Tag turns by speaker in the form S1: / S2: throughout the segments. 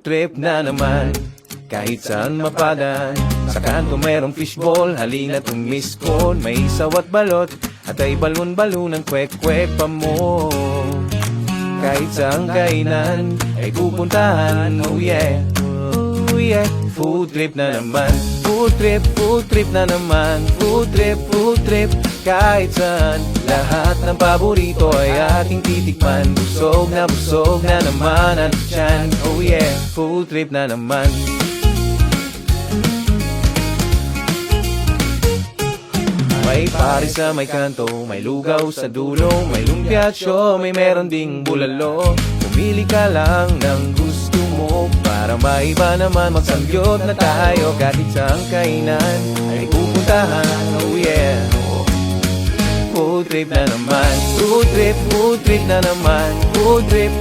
S1: trip na naman. Kahit saan mapadaan, sa kanto merong fishball, halina tumis ko. May isaw at balot, at ay balon-balon ng kwek-kwek pa mo. Kahit saan kainan, ay pupuntahan, oh yeah. Oh yeah, food trip na naman. Food trip na naman. Food trip, kahit saan. Lahat ng paborito ay ating titikman. Busog na naman ang tiyan. Oh yeah, food trip na naman. May pari sa may kanto, may lugaw sa dulo, may lumpiatsyo, may meron ding bulalo. Pumili ka lang ng gusto mo, para maiba naman magsamgyot na tayo. Kahit saan kainan ay pupuntahan, oh yeah. Food trip na naman. Food trip na naman. Food trip,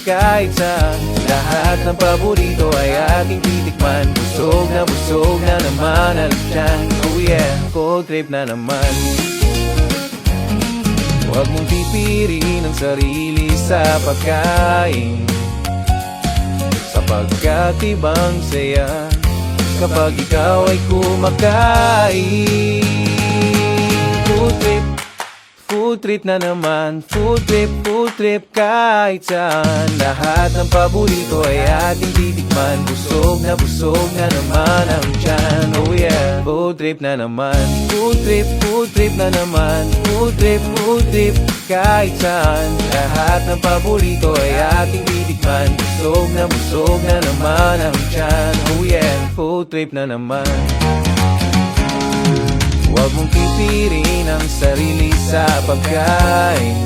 S1: kahit saan. Lahat ng paborito ay ating titikman. Busog na naman ang tiyan. Oh yeah, food trip na naman. Huwag mong pipirin ang sarili sa pagkain, sapagkat ibang saya kapag ikaw ay kumakain. Food trip na naman. Food trip, kahit saan. Lahat ng paborito ay ating titikman. Busog na naman ang tiyan. Oh yeah, food trip na naman. Food trip na naman. Food trip, kahit saan. Lahat ng paborito ay ating titikman. Busog na naman ang tiyan. Oh yeah, food trip na naman. Huwag mong pipirin ang sarili sa pagkain,